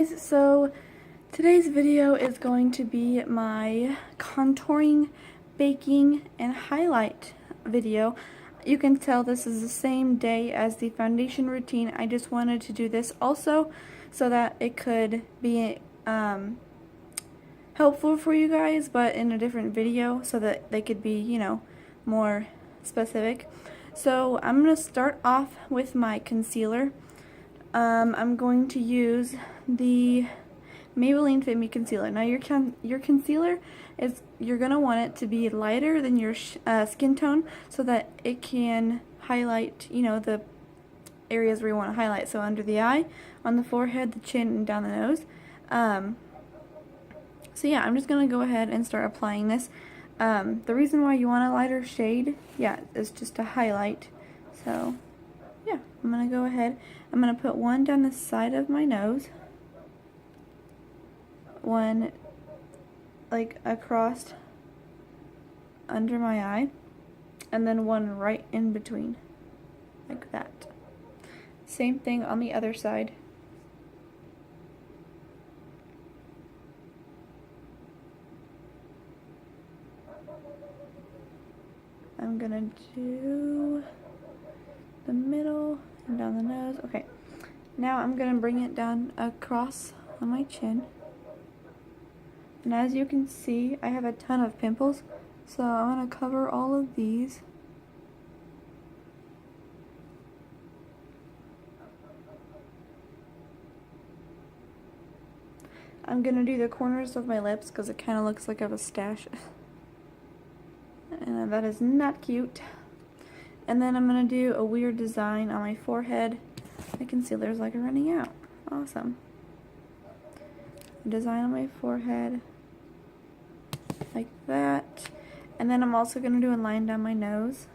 So today's video is going to be my contouring, baking, and highlight video. You can tell this is the same day as the foundation routine. I just wanted to do this also so that it could be helpful for you guys, but in a different video so that they could be, you know, more specific. So I'm going to start off with my concealer. I'm going to use the Maybelline Fit Me Concealer. Now your concealer is, you're going to want it to be lighter than your skin tone so that it can highlight, you know, the areas where you want to highlight. So under the eye, on the forehead, the chin, and down the nose. So yeah, I'm just going to go ahead and start applying this. The reason why you want a lighter shade, is just to highlight. So yeah, I'm going to go ahead. I'm going to put one down the side of my nose, one like across under my eye, and then one right in between, like that. Same thing on the other side. I'm going to do the middle and down the nose. Okay, now I'm going to bring it down across on my chin. And as you can see, I have a ton of pimples, so I'm going to cover all of these. I'm going to do the corners of my lips because it kind of looks like I have a stash. And that is not cute. And then I'm going to do a weird design on my forehead. My concealer's like running out. Awesome. Design on my forehead. Like that. And then I'm also going to do a line down my nose.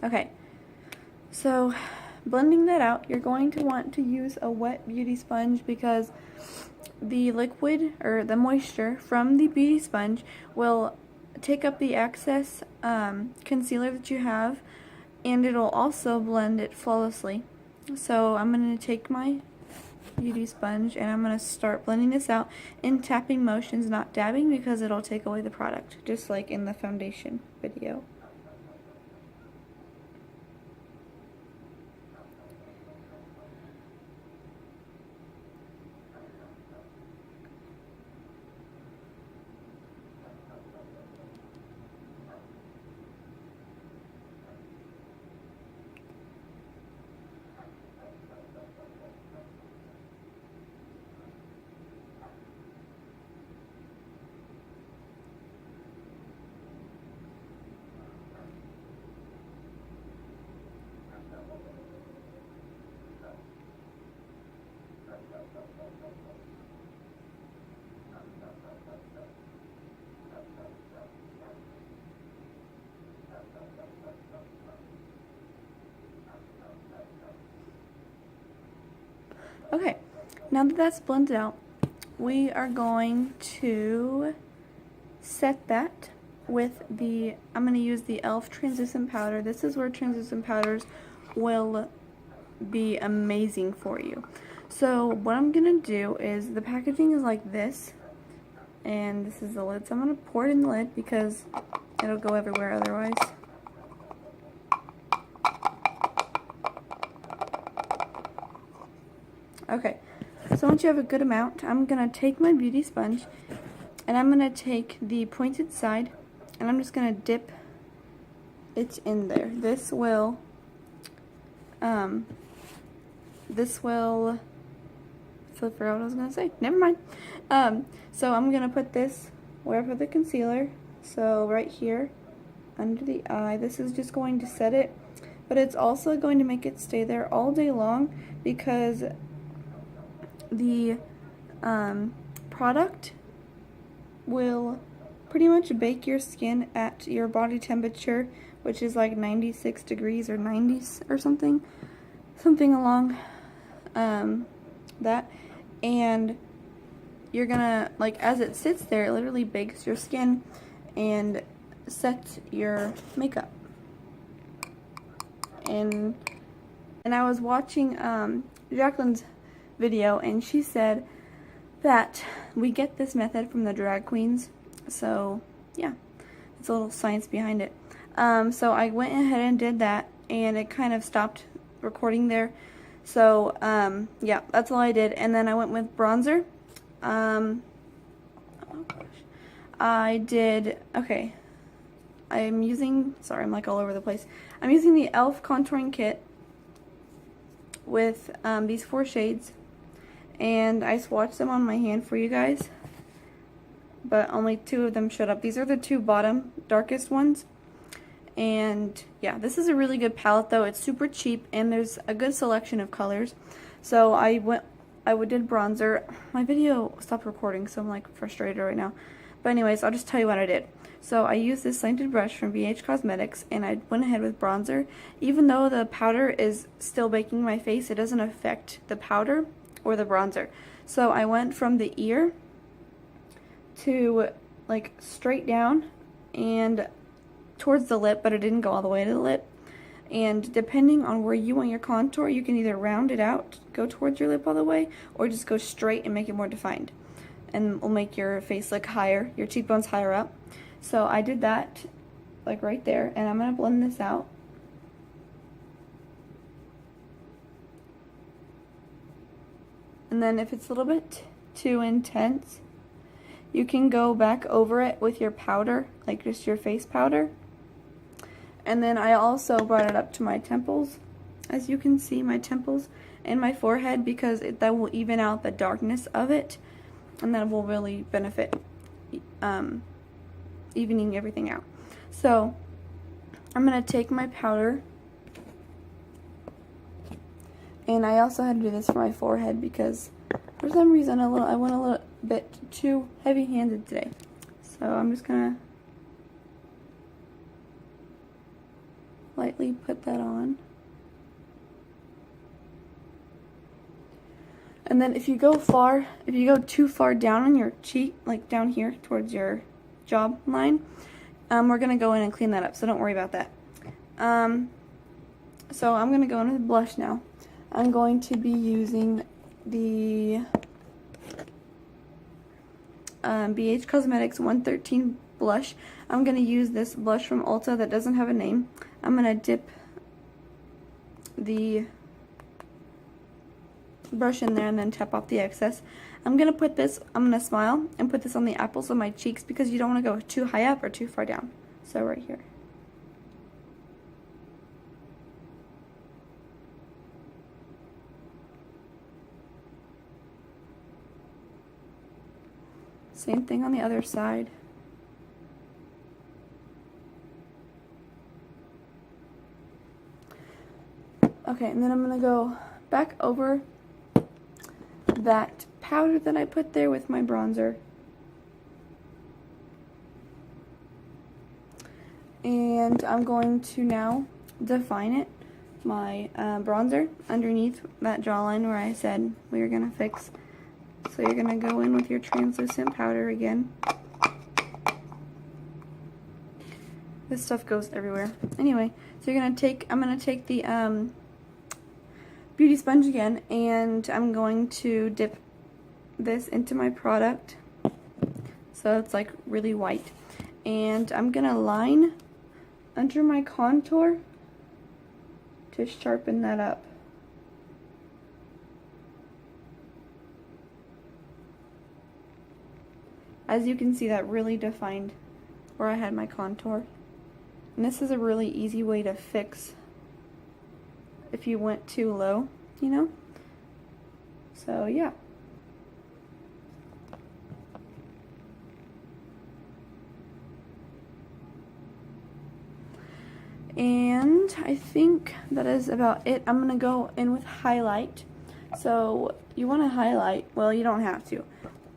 Okay. So, blending that out, you're going to want to use a wet beauty sponge because the liquid, or the moisture from the beauty sponge will take up the excess concealer that you have, and it'll also blend it flawlessly. So I'm going to take my beauty sponge and I'm going to start blending this out in tapping motions, not dabbing, because it'll take away the product, just like in the foundation video. Okay, now that that's blended out, we are going to set that with the, I'm going to use the e.l.f. translucent powder. This is where translucent powders will be amazing for you. So what I'm going to do is, the packaging is like this, and this is the lid. So I'm going to pour it in the lid because it'll go everywhere otherwise. Okay, so once you have a good amount, I'm going to take my beauty sponge and I'm going to take the pointed side and I'm just going to dip it in there. This will flip out what I was going to say. Never mind. So I'm going to put this where I put the concealer. So right here under the eye. This is just going to set it, but it's also going to make it stay there all day long because the product will pretty much bake your skin at your body temperature, which is like 96 degrees or 90s or something along that. And you're gonna, like, as it sits there, it literally bakes your skin and sets your makeup. And I was watching Jacqueline's video, and she said that we get this method from the drag queens. So yeah, it's a little science behind it. So I went ahead and did that, and it kind of stopped recording there. So yeah, that's all I did. And then I went with bronzer. Oh gosh, I did, okay, I'm using, sorry, I'm like all over the place. I'm using the e.l.f. contouring kit with these 4 shades, and I swatched them on my hand for you guys, but only 2 of them showed up. These are the 2 bottom darkest ones. And yeah, this is a really good palette though. It's super cheap, and there's a good selection of colors. So I did bronzer. My video stopped recording, so I'm like frustrated right now. But anyways, I'll just tell you what I did. So I used this scented brush from BH Cosmetics, and I went ahead with bronzer. Even though the powder is still baking my face, it doesn't affect the powder or the bronzer. So I went from the ear to like straight down and towards the lip, but it didn't go all the way to the lip. And depending on where you want your contour, you can either round it out, go towards your lip all the way, or just go straight and make it more defined. And will make your face look higher, your cheekbones higher up. So I did that, like right there, and I'm going to blend this out. And then if it's a little bit too intense, you can go back over it with your powder, like just your face powder. And then I also brought it up to my temples, as you can see, my temples and my forehead, because that will even out the darkness of it, and that will really benefit evening everything out. So I'm going to take my powder, and I also had to do this for my forehead because for some reason I went a little bit too heavy-handed today. So I'm just going to lightly put that on. And then if you go too far down on your cheek, like down here towards your jaw line, we're going to go in and clean that up, so don't worry about that. So I'm going to go in with blush now. I'm going to be using the BH Cosmetics 113 blush. I'm going to use this blush from Ulta that doesn't have a name. I'm going to dip the brush in there and then tap off the excess. I'm going to smile and put this on the apples of my cheeks because you don't want to go too high up or too far down. So right here. Same thing on the other side. Okay, and then I'm going to go back over that powder that I put there with my bronzer. And I'm going to now define it, my bronzer, underneath that jawline where I said we were going to fix. So you're going to go in with your translucent powder again. This stuff goes everywhere. Anyway, so I'm going to take the beauty sponge again, and I'm going to dip this into my product so it's like really white. And I'm going to line under my contour to sharpen that up. As you can see, that really defined where I had my contour. And this is a really easy way to fix if you went too low, you know? So, yeah. And I think that is about it. I'm going to go in with highlight. So, you want to highlight, well, you don't have to,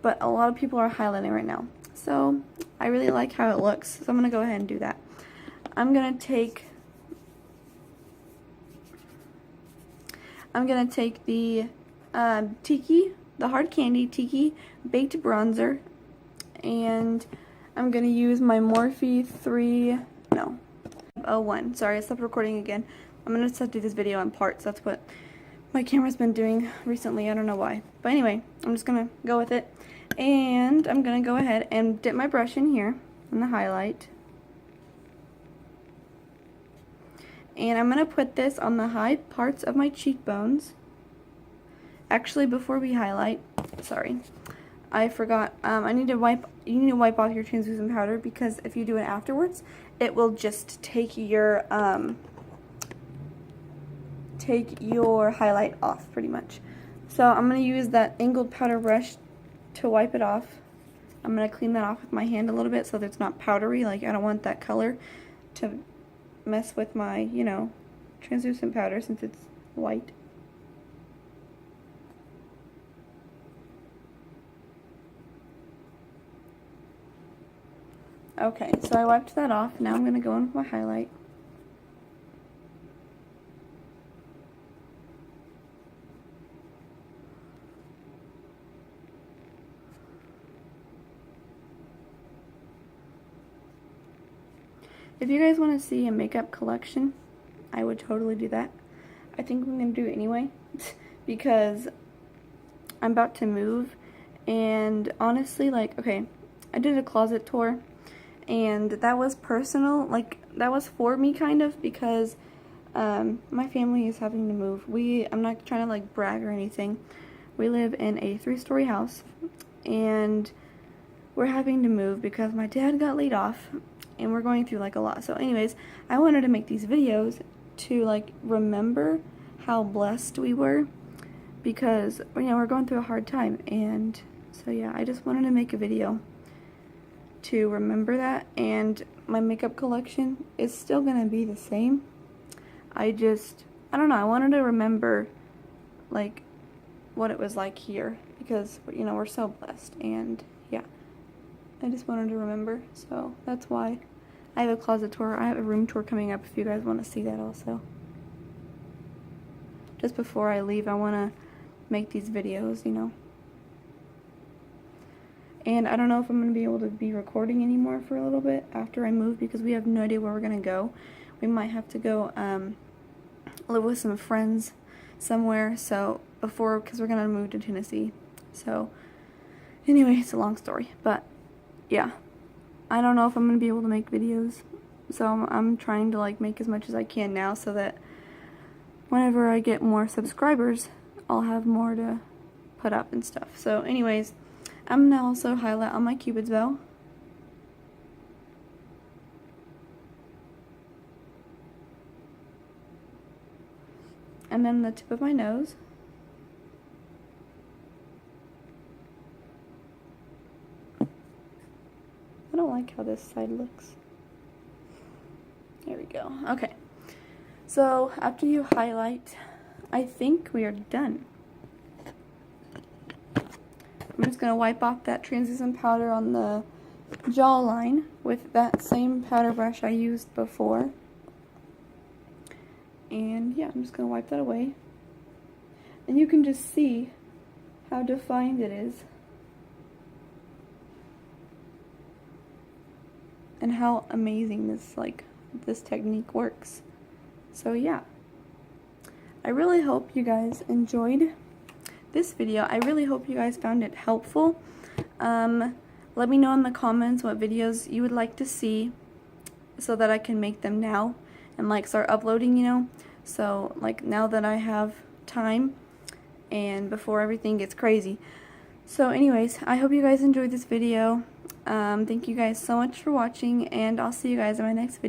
but a lot of people are highlighting right now. So, I really like how it looks, so I'm going to go ahead and do that. I'm going to take the Tiki, the Hard Candy Tiki Baked Bronzer, and I'm going to use my Morphe 301. Sorry, I stopped recording again. I'm going to do this video in parts. That's what my camera's been doing recently. I don't know why. But anyway, I'm just going to go with it. And I'm going to go ahead and dip my brush in here in the highlight. And I'm going to put this on the high parts of my cheekbones. Actually, before we highlight, sorry, I forgot. You need to wipe off your translucent powder, because if you do it afterwards, it will just take your highlight off pretty much. So I'm going to use that angled powder brush to wipe it off. I'm going to clean that off with my hand a little bit so that it's not powdery. Like, I don't want that color to mess with my, you know, translucent powder since it's white. Okay, so I wiped that off. Now I'm going to go in with my highlight. If you guys want to see a makeup collection, I would totally do that. I think I'm going to do it anyway because I'm about to move, and honestly, like, okay, I did a closet tour, and that was personal, like, that was for me kind of, because my family is having to move. I'm not trying to like brag or anything. We live in a 3-story house, and we're having to move because my dad got laid off, and we're going through like a lot. So anyways, I wanted to make these videos to like remember how blessed we were, because, you know, we're going through a hard time. And so yeah, I just wanted to make a video to remember that. And my makeup collection is still gonna be the same. I don't know, I wanted to remember like what it was like here, because, you know, we're so blessed. And yeah, I just wanted to remember, so that's why I have a closet tour. I have a room tour coming up if you guys want to see that also. Just before I leave, I want to make these videos, you know. And I don't know if I'm going to be able to be recording anymore for a little bit after I move, because we have no idea where we're going to go. We might have to go live with some friends somewhere, so because we're going to move to Tennessee. So anyway, it's a long story, but yeah, I don't know if I'm going to be able to make videos, so I'm trying to like make as much as I can now, so that whenever I get more subscribers, I'll have more to put up and stuff. So anyways, I'm going to also highlight on my Cupid's bow. And then the tip of my nose. I don't like how this side looks. There we go. Okay. So after you highlight, I think we are done. I'm just going to wipe off that translucent powder on the jawline with that same powder brush I used before. And yeah, I'm just going to wipe that away. And you can just see how defined it is. And how amazing this technique works. So yeah, I really hope you guys enjoyed this video. I really hope you guys found it helpful. Let me know in the comments what videos you would like to see, so that I can make them now and like start uploading, you know. So like now that I have time and before everything gets crazy. So anyways, I hope you guys enjoyed this video. Thank you guys so much for watching, and I'll see you guys in my next video.